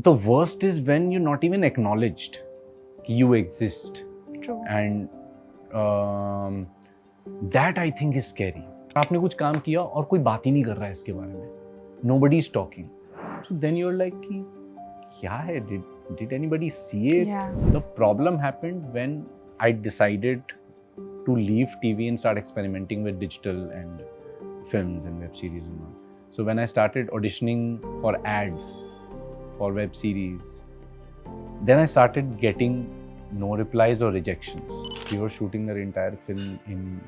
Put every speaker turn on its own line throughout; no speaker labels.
the worst is when you're not even acknowledged कि you exist.
True.
And that I think is scary. आपने कुछ काम किया और कोई बात ही नहीं कर रहा है इसके बारे में. Nobody is talking. So then you're like कि क्या है? Did anybody see it?
Yeah.
The problem happened when I decided to leave TV and start experimenting with digital and films and web series and all. So when I started auditioning for ads for web series, then I started getting no replies or rejections. We were shooting our entire film in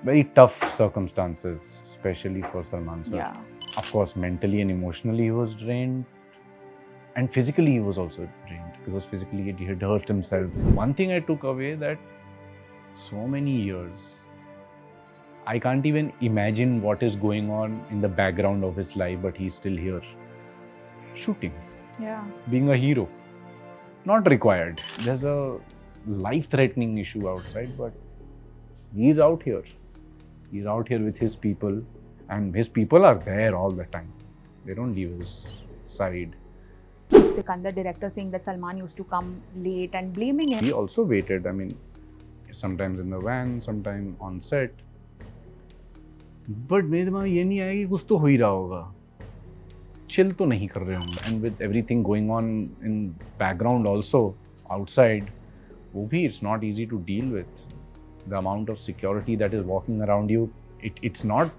very tough circumstances, especially for Salman sir.
Yeah.
Of course, mentally and emotionally he was drained, and physically he was also drained because physically he had hurt himself. One thing I took away that so many years, I can't even imagine what is going on in the background of his life, but he's still here shooting,
Yeah.
being a hero. Not required. There's a life-threatening issue outside, but he's out here. He's out here with his people, and his people are there all the time. They don't leave his side.
Sikandar director saying that Salman used to come late and blaming him.
He also waited. I mean, sometimes in the van, sometimes on set. But मेरे दिमाग में ये नहीं आया कि कुछ तो हो ही रहा होगा. Chill तो नहीं कर रहे होंगे. And with everything going on in background also outside, वो भी it's not easy to deal with. The amount of security that is walking around you, it's not.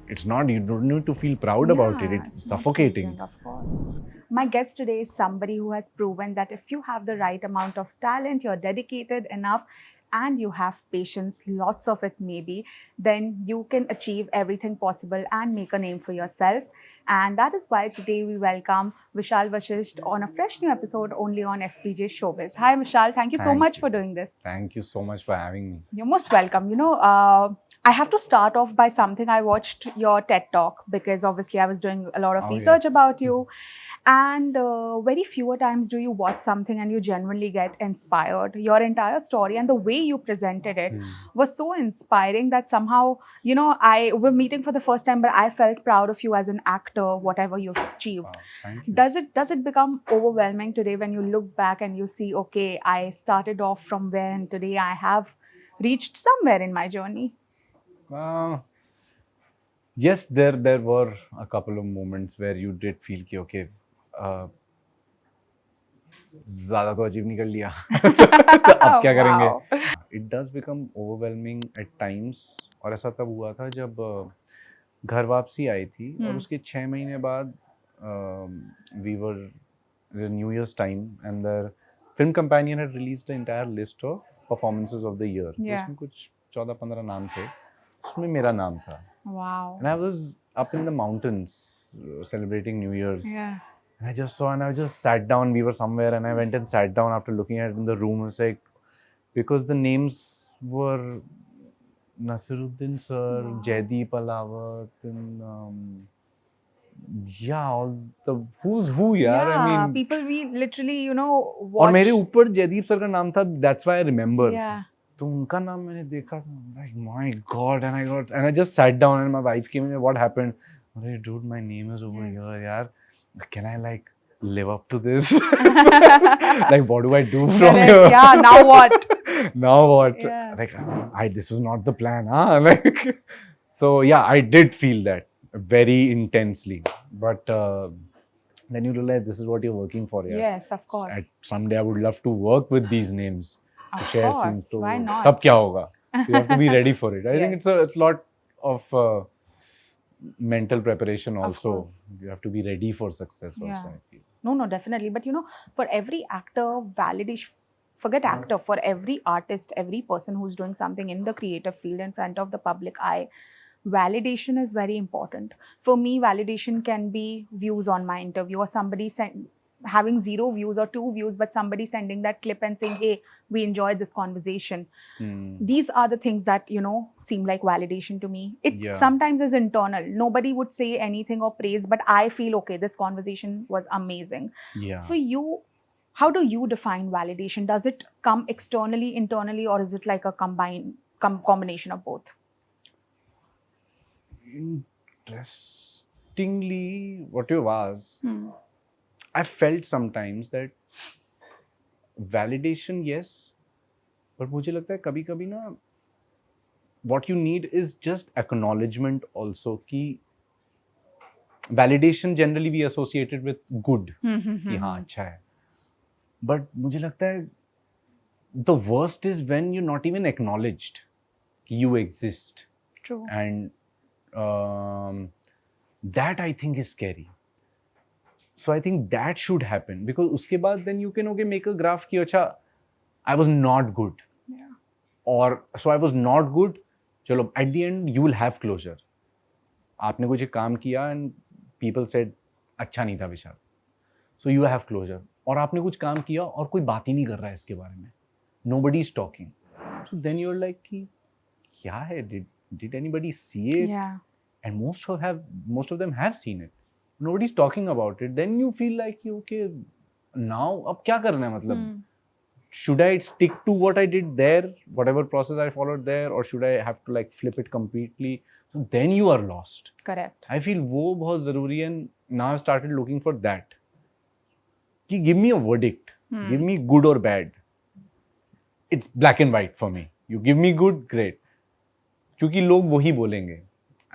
You don't need to feel proud about it. It's
not
suffocating.
pleasant, of course. My guest today is somebody who has proven that if you have the right amount of talent, you're dedicated enough, and you have patience, lots of it maybe, then you can achieve everything possible and make a name for yourself. And that is why today we welcome Vishal Vashisht on a fresh new episode only on FPJ Showbiz. Hi Vishal, thank you so
Thank
much
you.
for doing this.
Thank you so much for having me.
You're most welcome. I have to start off by something. I watched your TED Talk because obviously I was doing a lot of
Oh,
research
yes.
about you. And very fewer times do you watch something and you genuinely get inspired. Your entire story and the way you presented it was so inspiring that somehow, we're meeting for the first time, but I felt proud of you as an actor, whatever you've achieved.
Wow, thank you.
Does it become overwhelming today when you look back and you see, okay, I started off from where and today I have reached somewhere in my journey?
Yes, there were a couple of moments where you did feel कि okay, ज़्यादा तो achieve नहीं कर लिया. तो अब क्या करेंगे?
Wow.
It does become overwhelming at times. और ऐसा तब हुआ था जब घर वापसी आई थी और उसके 6 महीने बाद we were the New Year's time and the Film Companion had released the entire list of performances of the year.
Yeah.
उसमें कुछ 14-15 नाम थे. उसमें मेरा नाम था.
Wow.
And I was up in the mountains celebrating New Year's.
Yeah.
And I just sat down. We were somewhere and I went and sat down after looking at it in the room. It's like, because the names were Nasiruddin sir,
Wow.
Jaideep Alawat, and all the who's who, yaar.
Yeah,
I mean,
people we literally,
और
watch.
मेरे ऊपर Jaideep sir का नाम था. That's why I remember.
Yeah.
तो उनका नाम मैंने देखा था. I'm like, my God, and I just sat down and my wife came in. What happened? Hey, dude, my name is over here, yaar. Can I like live up to this? Like, what do I do from
Correct.
here?
Yeah, now what?
Now what?
Yeah.
Like, this was not the plan, huh? Like, so yeah, I did feel that very intensely. But then you realize this is what you're working for, yeah.
Yes, of course.
Someday I would love to work with these names.
Of
share
course.
scenes. So
Why not?
तब क्या होगा? You have to be ready for it. I think
Yes.
it's a lot of mental preparation also.
course.
You have to be ready for success also,
Yeah.
I feel.
No, definitely. But for every actor, validation, forget actor, for every artist, every person who's doing something in the creative field in front of the public eye, validation is very important. For me, validation can be views on my interview or somebody having 0 views or 2 views, but somebody sending that clip and saying, hey, we enjoyed this conversation. These are the things that, seem like validation to me. It
Yeah.
sometimes is internal. Nobody would say anything or praise, but I feel, okay, this conversation was amazing.
Yeah.
For you, how do you define validation? Does it come externally, internally, or is it like a combination of both?
Interestingly, what you've asked, I felt sometimes that validation, yes, but मुझे लगता है कभी कभी ना what you need is just acknowledgement also कि validation generally we associated with good कि हाँ अच्छा है, but मुझे लगता है the worst is when you're not even acknowledged कि you exist.
True.
And that I think is scary. So I think that should happen because उसके बाद then you can okay make a graph कि अच्छा I was not good
Yeah.
or so I was not good. चलो at the end you will have closure. आपने कुछ एक काम किया and people said अच्छा नहीं था विशाल. So you have closure. और आपने कुछ काम किया और कोई बात ही नहीं कर रहा है इसके बारे में. Nobody is talking. So then you're like कि क्या है? Did anybody see it?
Yeah.
And most of them have seen it. Nobody's talking about it. Then you feel like okay, now अब क्या करना है मतलब? Should I stick to what I did there, whatever process I followed there, or should I have to like flip it completely? So then you are lost.
Correct.
I feel वो बहुत ज़रूरी है. Now I've started looking for that. कि give me a verdict. Give me good or bad. It's black and white for me. You give me good, great. क्योंकि लोग वही बोलेंगे.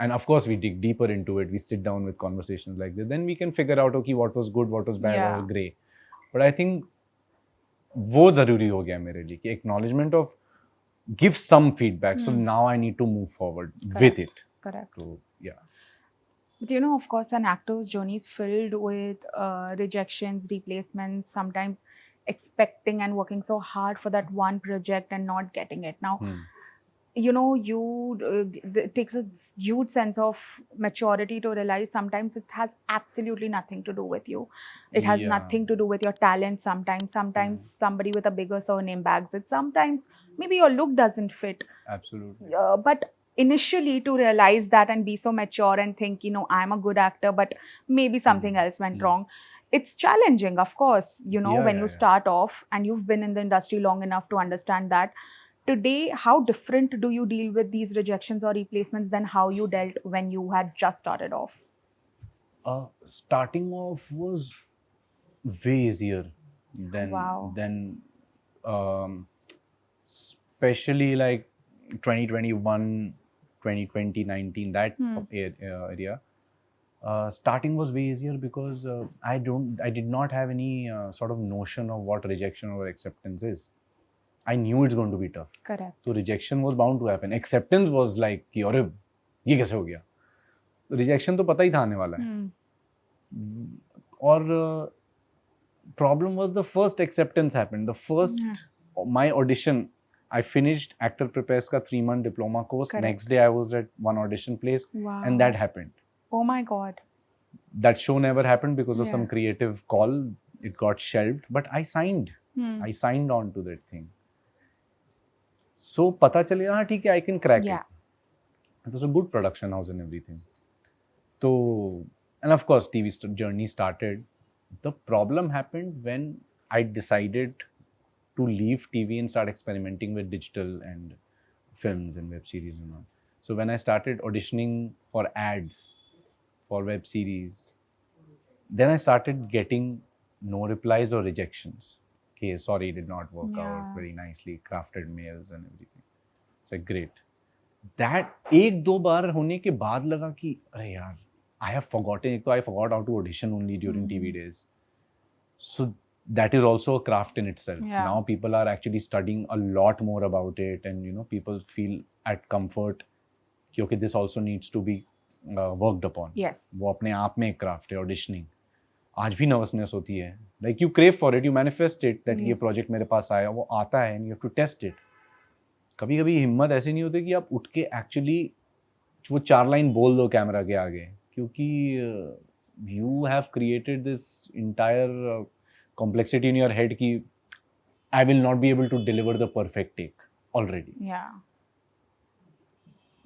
And of course, we dig deeper into it. We sit down with conversations like this. Then we can figure out, okay, what was good, what was bad, or grey. But I think वो ज़रूरी हो गया मेरे लिए कि acknowledgement of give some feedback. So now I need to move forward with it.
Correct.
So yeah.
But you know, of course, an actor's journey is filled with rejections, replacements, sometimes expecting and working so hard for that one project and not getting it. Now, you know, it takes a huge sense of maturity to realize sometimes it has absolutely nothing to do with you. It has nothing to do with your talent sometimes. Sometimes somebody with a bigger surname bags it. Sometimes maybe your look doesn't fit.
Absolutely.
But initially to realize that and be so mature and think, you know, I'm a good actor, but maybe something else went wrong. It's challenging, of course, you know, when you start off and you've been in the industry long enough to understand that. Today, how different do you deal with these rejections or replacements than how you dealt when you had just started off?
Starting off was way easier than especially like 2021, 2020, 19, that area. Starting was way easier because I did not have any sort of notion of what rejection or acceptance is. I knew it's going to be tough.
Correct.
So rejection was bound to happen. Acceptance was like कि अरे ये कैसे हो गया? Rejection तो पता ही था आने वाला है. और problem was the first acceptance happened. The first my audition, I finished Actor Prepares का 3-month diploma course.
Correct.
Next day I was at one audition place, and that happened.
Oh my God.
That show never happened because of some creative call. It got shelved, but I signed. I signed on to that thing. So पता चलेगा हाँ ठीक है, I can crack it. It was a good production house and everything. So, and of course TV journey started. The problem happened when I decided to leave TV and start experimenting with digital and films and web series and all. So when I started auditioning for ads for web series, then I started getting no replies or rejections. Okay, sorry, it did not work out. Very nicely crafted mails and everything. So great. That एक दो बार होने के बाद लगा कि अरे यार, I have forgotten. एक तो I forgot how to audition only during TV days. So that is also a craft in itself. Now people are actually studying a lot more about it, and you know people feel at comfort कि okay, this also needs to be worked upon.
Yes.
वो अपने आप में एक craft है auditioning. आज भी nervousness होती है. Like you crave for it, you manifest it that ये प्रोजेक्ट मेरे पास आया, वो आता है and you have to test it. कभी कभी हिम्मत ऐसी नहीं होती कि आप उठ के एक्चुअली वो 4 लाइन बोल दो कैमरा के आगे, क्योंकि you have created this entire complexity in your head कि I will not be able to deliver the perfect take already.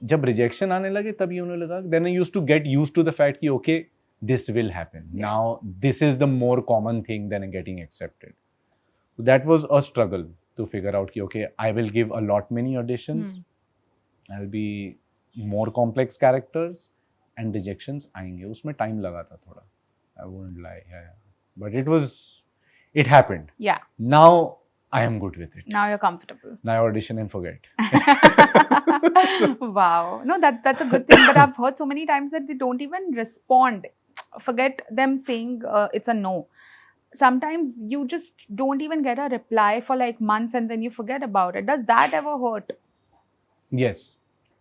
जब रिजेक्शन आने लगे तब ये होने लगा. Then I used to get used to the fact कि okay, this will happen. Now this is the more common thing than getting accepted. So that was a struggle to figure out कि okay, I will give a lot many auditions. I'll be more complex characters and rejections आएंगे. उसमें time लगा था थोड़ा. I won't lie. but it happened.
Yeah.
Now I am good with it.
Now you're comfortable.
Now I audition and forget.
Wow. No, that's a good thing. But I've heard so many times that they don't even respond. Forget them saying it's a no. Sometimes you just don't even get a reply for like months and then you forget about it. Does that ever hurt?
Yes,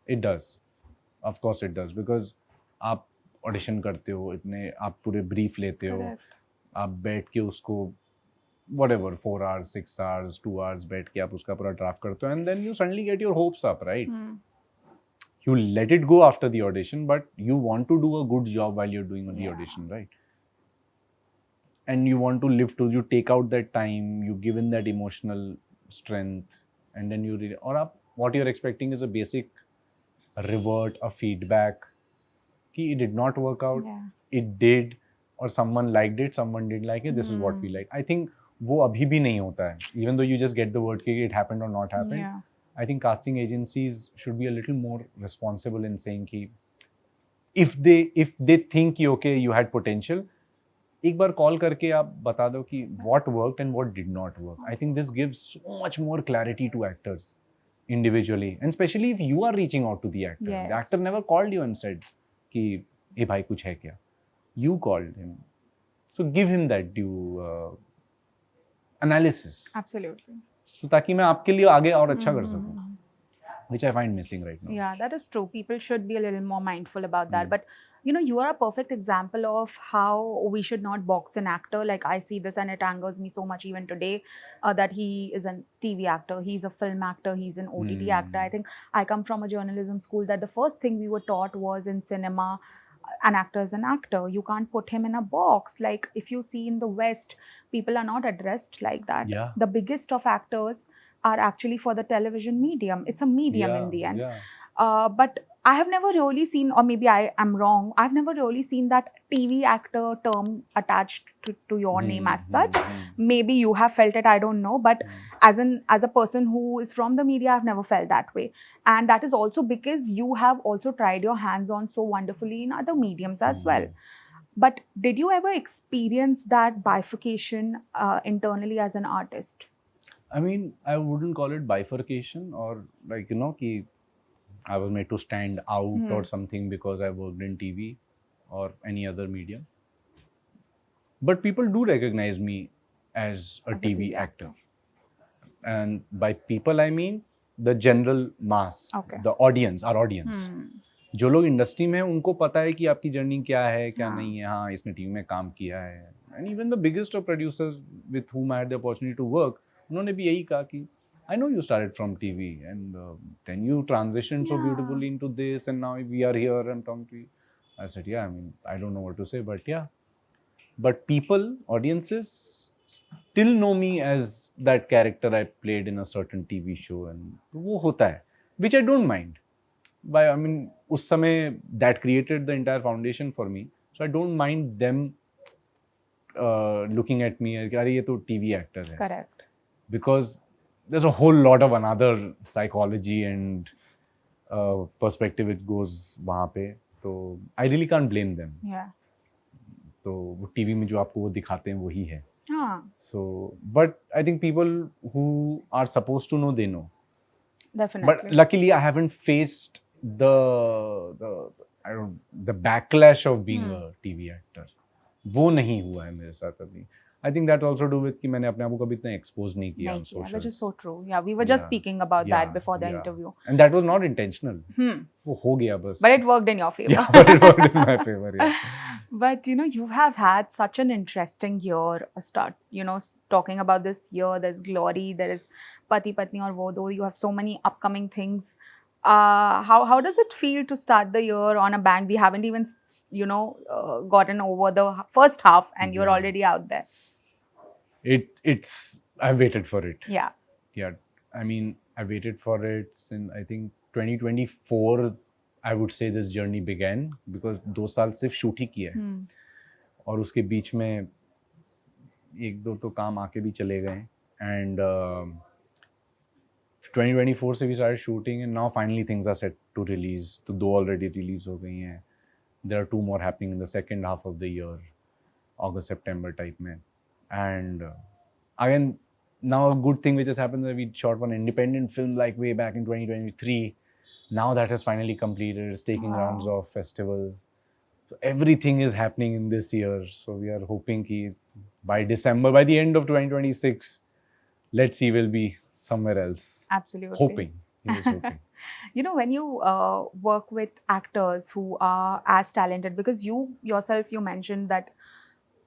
it does. Of course it does, because आप audition करते हो, इतने आप पूरे brief लेते हो,
Correct.
आप बैठ के उसको whatever 4 hours 6 hours 2 hours बैठ के आप उसका पूरा ड्राफ्ट करते हो, and then you suddenly get your hopes up, right?
Hmm.
You let it go after the audition, but you want to do a good job while you're doing the
Yeah.
audition, right? And you want to live to, you take out that time, you give in that emotional strength, and then you read, or up, what you're expecting is a basic revert, a feedback कि it did not work out,
Yeah.
it did, or someone liked it, someone didn't like it, this is what we like. I think वो अभी भी नहीं होता है, even though you just get the word कि it happened or not happened.
Yeah.
I think casting agencies should be a little more responsible in saying कि if they think कि okay you had potential, एक बार call करके आप बता दो कि what worked and what did not work. I think this gives so much more clarity to actors individually, and especially if you are reaching out to the actor.
Yes.
The actor never called you and said कि ए भाई कुछ है क्या. You called him, so give him that due analysis.
Absolutely.
So ताकि मैं आपके लिए आगे और अच्छा कर सकूं.
Mhm.
Which I find missing right now.
Yeah, that is true. People should be a little more mindful about that.
Mm.
But you are a perfect example of how we should not box an actor. Like I see this and it angers me so much even today that he is a TV actor, he's a film actor, he's an OTT actor. I think I come from a journalism school that the first thing we were taught was in cinema, an actor is an actor. You can't put him in a box. Like if you see in the West, people are not addressed like that.
Yeah.
The biggest of actors are actually for the television medium. It's a medium in the end.
Yeah.
But I have never really seen, or maybe I am wrong, I've never really seen that TV actor term attached to your name as such. Maybe you have felt it, I don't know. But as a person who is from the media, I've never felt that way. And that is also because you have also tried your hands on so wonderfully in other mediums as well. But did you ever experience that bifurcation internally as an artist?
I mean, I wouldn't call it bifurcation, or like, ki I was made to stand out or something because I worked in TV or any other medium. But people do recognize me as a TV actor. And by people, I mean the general mass, the audience, our audience. जो लोग industry में हैं उनको पता है कि आपकी journey क्या है, क्या नहीं है. हाँ, इसने टीवी में काम किया है. And even the biggest of producers with whom I had the opportunity to work, उन्होंने भी यही कहा कि I know you started from TV and then you transitioned so beautifully into this and now we are here and talking to you. I said, yeah, I mean, I don't know what to say, but yeah. But people, audiences still know me as that character I played in a certain TV show, and वो होता है, which I don't mind. But I mean, उस समय that created the entire foundation for me, so I don't mind them looking at me as अरे ये तो TV actor है.
Correct.
Because there's a whole lot of another psychology and perspective it goes वहाँ पे, तो I really can't blame them.
Yeah.
तो वो TV में जो आपको वो दिखाते हैं वही है.
हाँ.
So, but I think people who are supposed to know, they know.
Definitely.
But luckily, I haven't faced the backlash of being a TV actor. वो नहीं हुआ है मेरे साथ अभी. I think that also do with कि मैंने अपने आप को कभी इतना expose नहीं किया on social.
Which is so true. Yeah, we were just speaking about that before the interview.
And that was not intentional. वो हो गया बस.
But it worked in your favor.
Yeah, but it worked in my favor. Yeah.
But you have had such an interesting year. Talking about this year, there's Glory, there is Pati Patni aur Wo Do. You have so many upcoming things. How does it feel to start the year on a bang? We haven't even gotten over the first half, and you're already out there.
I've waited for it.
Yeah.
I mean, I waited for it since I think 2024. I would say this journey began because 2 साल सिर्फ shoot ही किया है, और उसके बीच में 1-2 तो काम आके भी चले गए. And 2024 से we started shooting, and now finally things are set to release. तो 2 already release हो गई हैं. There are 2 more happening in the second half of the year. August September type mein. And again, now a good thing which has happened that we shot one independent film like way back in 2023. Now that has finally completed. It's taking rounds
Wow.
of festivals. So everything is happening in this year. So we are hoping that by December, by the end of 2026, let's see, we'll be somewhere else.
Absolutely.
Hoping. He is hoping.
You know, when you work with actors who are as talented, because you yourself, you mentioned that,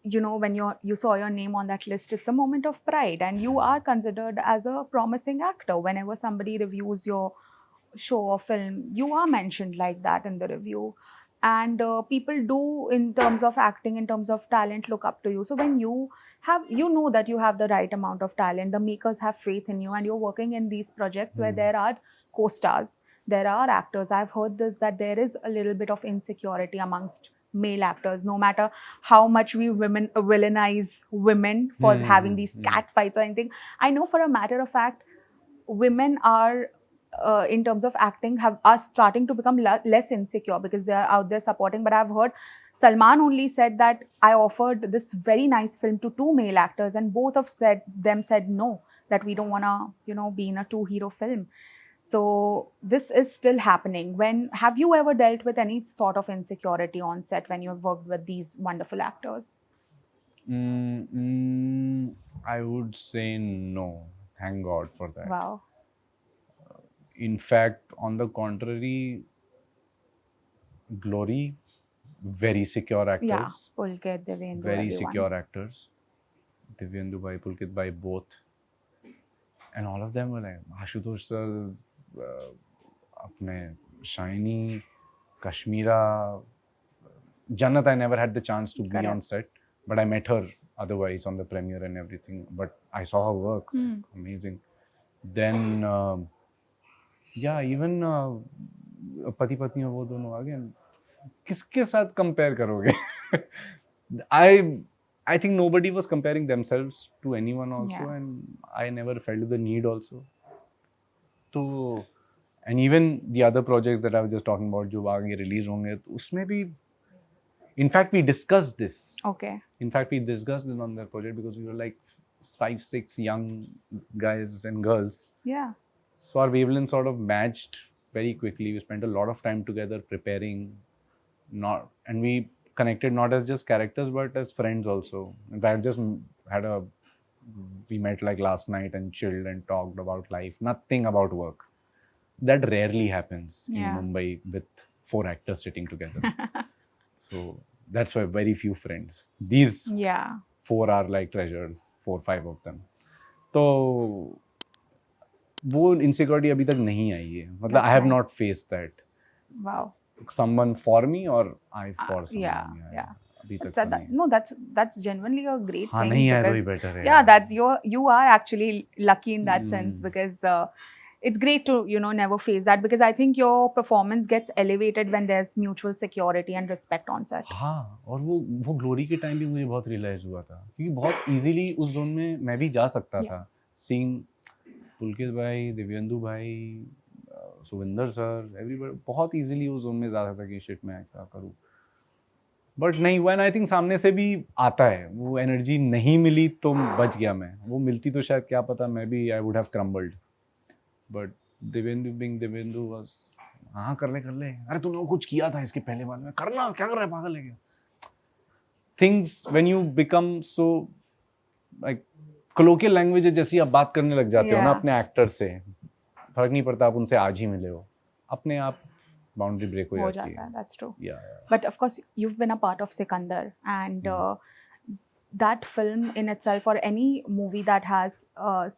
you know, when you saw your name on that list, it's a moment of pride, and you are considered as a promising actor. Whenever somebody reviews your show or film, you are mentioned like that in the review. And people do, in terms of acting, in terms of talent, look up to you. So when you have, you know that you have the right amount of talent, the makers have faith in you, and you're working in these projects where there are co-stars, there are actors. I've heard this, that there is a little bit of insecurity amongst male actors, no matter how much we women villainize women for having these cat fights or anything. I know for a matter of fact, women are in terms of acting are starting to become less insecure because they are out there supporting. But I've heard Salman only said that I offered this very nice film to two male actors, and both of said no, that we don't want to, you know, be in a two hero film. So this is still happening. When have you ever dealt with any sort of insecurity on set when you've worked with these wonderful actors?
I would say no. Thank God for that.
Wow.
In fact, on the contrary, Glory, very secure actors.
Yeah, Pulkit, Devendu,
Very
everyone.
secure actors. Divyendu bhai, Pulkit bhai, both. And all of them were like, Ashutosh sir, apne Shiny, Kashmira, Jannat, I never had the chance to be
Correct.
on set, but I met her otherwise on the premiere and everything. But I saw her work, amazing. Then, yeah, even पति पत्नी वो दोनों again, किसके साथ compare करोगे? I think nobody was comparing themselves to anyone also,
Yeah.
and I never felt the need also. तो and even the other projects that I was just talking about जो आगे release होंगे, तो उसमें भी in fact we discussed this.
Okay.
In fact we discussed it on that project because we were like 5-6 young guys and girls.
Yeah.
So our wavelength sort of matched very quickly. We spent a lot of time together preparing, and we connected not as just characters but as friends also. In fact, we met like last night and chilled and talked about life, nothing about work. That rarely happens
Yeah.
in Mumbai with 4 actors sitting together. So that's why very few friends. These
Yeah.
4 are like treasures, 4-5 of them. तो वो insecurity अभी तक नहीं आई है. मतलब I have
That's
not faced that.
Wow.
Someone for me or I for someone.
Yeah.
अभी तक
That,
तो
that,
नहीं.
no, that's genuinely a great
हाँ
thing.
नहीं आया तो ही
because,
better है.
yeah, that you are actually lucky in that sense,
Hmm.
because it's great to, you know, never face that, because I think your performance gets elevated when there's mutual security and respect on set.
हाँ, और वो glory के time भी मुझे बहुत realise हुआ था क्योंकि बहुत इजीली उस जोन में मैं भी जा सकता
Yeah.
था. सीइंग पुलकित भाई, दिव्येंदु भाई, सुविंदर सर, एवरीबॉडी बहुत इजीली उस जोन में जा सकता कि शिट मैं क्या करूँ. बट नहीं हुआ. आई थिंक सामने से भी आता है वो एनर्जी. नहीं मिली तो बच गया मैं. वो मिलती तो शायद क्या पता मैं भी I would have crumbled. But Divyendu being Divyendu was हाँ कर ले, अरे तूने वो कुछ किया था इसके पहले बार में, करना क्या कर रहा है पागल है क्या. Things when you become so like colloquial language जैसी आप बात करने लग जाते हो ना
Yeah.
अपने एक्टर से, फर्क नहीं पड़ता आप उनसे आज ही मिले हो, अपने आप बाउंड्री ब्रेक हो
हो
जाती
जाता
है.
है, that's true.
Yeah.
But of course, you've been a part of Sikandar, and that film in itself, or any movie that has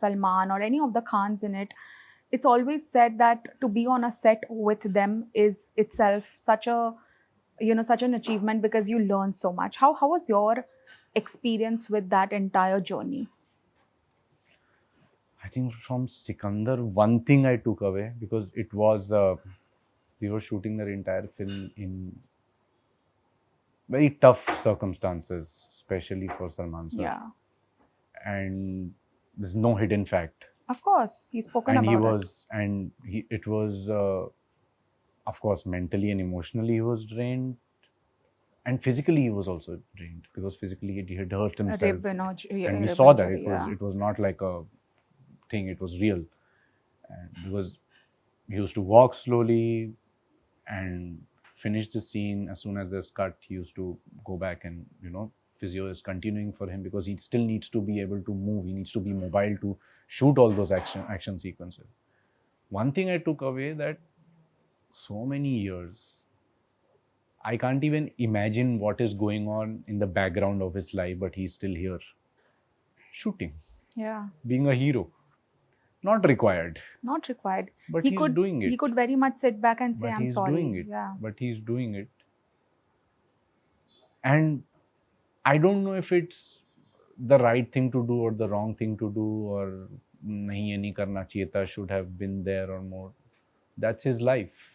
Salman or any of the Khans in it, it's always said that to be on a set with them is itself such an achievement, because you learn so much. How was your experience with that entire journey?
I think from Sikandar, one thing I took away, because it was we were shooting the entire film in very tough circumstances, especially for Salman sir.
Yeah,
And there's no hidden fact.
of course, he's spoken
And
about
it was, of course, mentally and emotionally he was drained. and physically he was also drained because physically he had hurt himself, and we
rib
saw that
injury,
it was not like a thing, it was real. And because he used to walk slowly and finish the scene as soon as there's cut, he used to go back, and physio is continuing for him because he still needs to be able to move, he needs to be mobile to shoot all those action sequences. One thing I took away, that so many years I can't even imagine what is going on in the background of his life, but he's still here shooting,
yeah,
being a hero. Not required,
not required.
but
He
he's
could
doing it.
he could very much sit back and say,
But
I'm
he's
sorry.
doing it.
Yeah,
But he's doing it. And I don't know if it's the right thing to do or the wrong thing to do, or nahi ye nahi karna chahiye tha, should have been there or more. That's his life.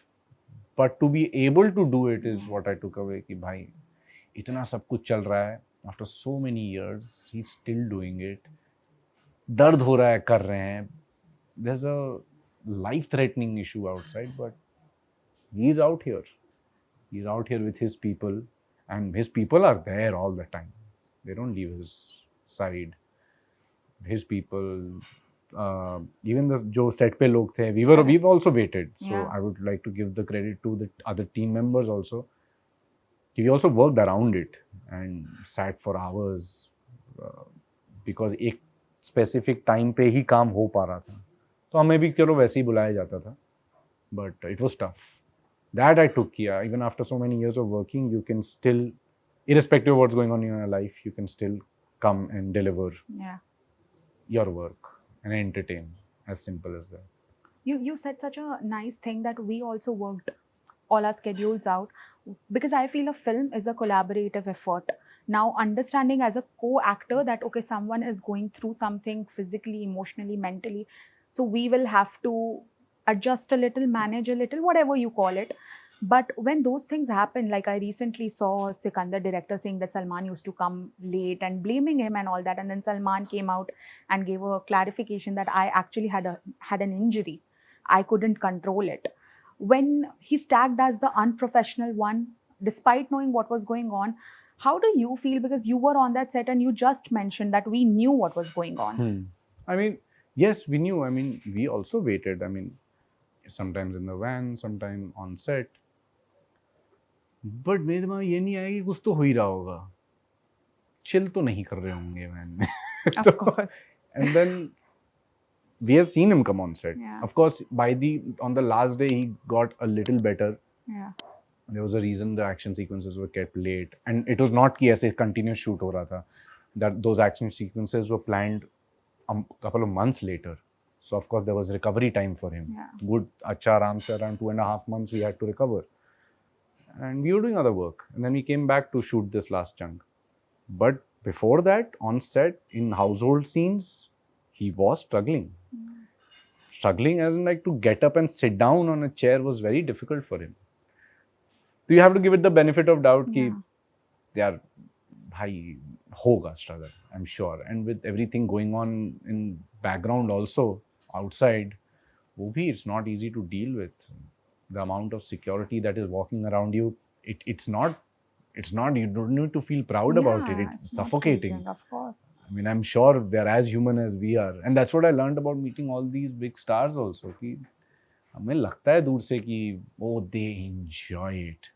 But to be able to do it is what I took away. कि भाई इतना सब कुछ चल रहा है, after so many years he's still doing it. दर्द हो रहा है, कर रहे हैं. There's a life-threatening issue outside, but he's out here. He's out here with his people, and his people are there all the time. They don't leave his side. His people, even the जो set पे लोग थे, we've also waited. So
Yeah.
I would like to give the credit to the other team members also. We also worked around it and sat for hours because एक specific time पे ही काम हो पा रहा था. तो हमें भी चलो वैसे ही बुलाया जाता था. But it was tough. That I took care. Even after so many years of working, you can still, irrespective of what's going on in your life, you can still come and deliver
yeah.
your work and entertain. As simple as that.
You said such a nice thing that we also worked all our schedules out, because I feel a film is a collaborative effort. Now, understanding as a co-actor that okay, someone is going through something physically, emotionally, mentally, so we will have to adjust a little, manage a little, whatever you call it. But when those things happen, like I recently saw Sikandar director saying that Salman used to come late and blaming him and all that, and then Salman came out and gave a clarification that I actually had an injury, I couldn't control it. When he's tagged as the unprofessional one, despite knowing what was going on, how do you feel? Because you were on that set and you just mentioned that we knew what was going on.
I mean, yes, we knew. I mean, we also waited. I mean, sometimes in the van, sometimes on set. But मेरे दिमाग ये नहीं आया कि कुछ तो हो ही रहा होगा. Chill तो नहीं कर रहे होंगे वैन में.
Of course.
And then we have seen him come on set.
Yeah.
Of course, on the last day he got a little better.
Yeah.
There was a reason the action sequences were kept late, and it was not कि ऐसे continuous shoot हो रहा था. That those action sequences were planned a couple of months later. So of course there was recovery time for him.
Yeah.
Good, अच्छा आराम से around 2.5 months we had to recover. And we were doing other work. And then we came back to shoot this last chunk. But before that, on set, in household scenes, he was struggling. Struggling as in like to get up and sit down on a chair was very difficult for him. So you have to give it the benefit of doubt कि यार भाई होगा struggle, I'm sure. And with everything going on in background also, outside, वो भी it's not easy to deal with. The amount of security that is walking around you, it's not, you don't need to feel proud about it. It's suffocating.
Pleasant, of course.
I mean, I'm sure they're as human as we are. And that's what I learned about meeting all these big stars also. कि हमें लगता है दूर से कि oh, they enjoy it.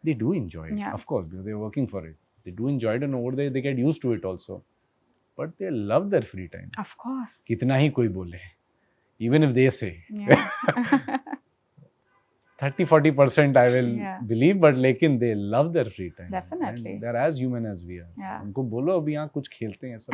They do enjoy it,
Yeah.
of course, because they're working for it. They do enjoy it, and over there they get used to it also. But they love their free time.
Of course.
कितना ही कोई बोले, even if they say.
Yeah.
30-40% I will believe, but लेकिन they love their free time.
Definitely.
And they're as human as we are.
Yeah.
उनको बोलो अभी यहाँ कुछ खेलते हैं सब.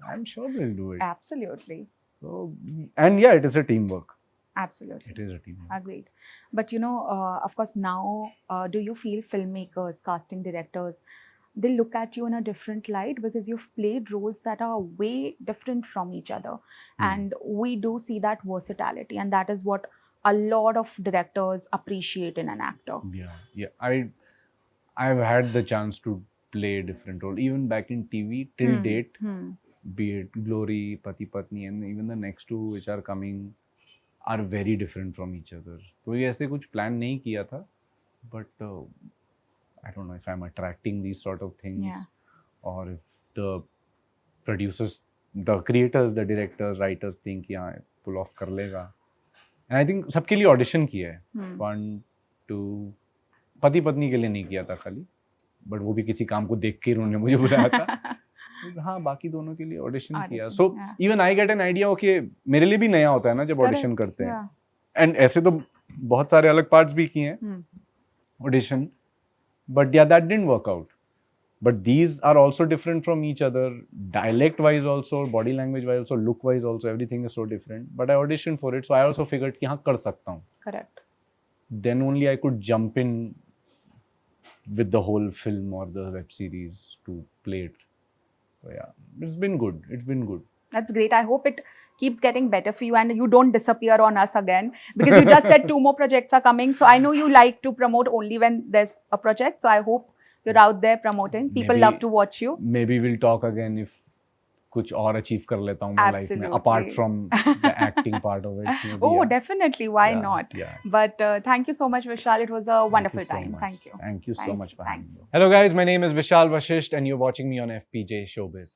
I'm sure they'll do it.
Absolutely.
So, and yeah, it is a teamwork.
Absolutely.
It is a teamwork.
Agreed. But of course, now, do you feel filmmakers, casting directors, they look at you in a different light because you've played roles that are way different from each other. And we do see that versatility, and that is what a lot of directors appreciate in an actor.
Yeah. I've had the chance to play a different role, even back in TV till date, be it Glory, Pati Patni, and even the next two which are coming are very different from each other. तो ये ऐसे कुछ plan नहीं किया था, but I don't know if I'm attracting these sort of things,
Yeah.
or if the producers, the creators, the directors, writers think yeah pull off कर लेगा. And I think सबके लिए audition किया है.
Hmm.
1, 2, पति पत्नी के लिए नहीं किया था खाली, बट वो भी किसी काम को देख के उन्होंने मुझे बुलाया था. हाँ, बाकी दोनों के लिए ऑडिशन किया.
Audition,
so
yeah.
Even I get an idea. Okay, मेरे लिए भी नया होता है ना जब
Correct,
ऑडिशन करते हैं.
Yeah.
एंड ऐसे तो बहुत सारे अलग पार्ट्स भी किए हैं
Hmm.
ऑडिशन, बट या that didn't work out. But these are also different from each other, dialect wise also, body language wise also, look wise also, everything is so different. But I audition for it, so I also figured कि हाँ कर सकता हूँ.
Correct.
Then only I could jump in with the whole film or the web series to play it. So yeah, it's been good. It's been good.
That's great. I hope it keeps getting better for you and you don't disappear on us again, because you just said 2 more projects are coming. So I know you like to promote only when there's a project. So I hope you're out there promoting. People
Maybe-
love to watch you.
Maybe we'll talk again if कुछ और achieve कर लेता हूँ मैं life में,
Absolutely.
apart from the acting part of it. Maybe,
Oh,
yeah.
definitely. Why
Yeah,
not?
Yeah.
But thank you so much, Vishal. It was a wonderful
Thank you so
time.
much.
Thank you.
Thank you so
Thank
much
you.
for
Thank
having me. Hello guys, my name is Vishal Vashisht and you're watching me on FPJ Showbiz.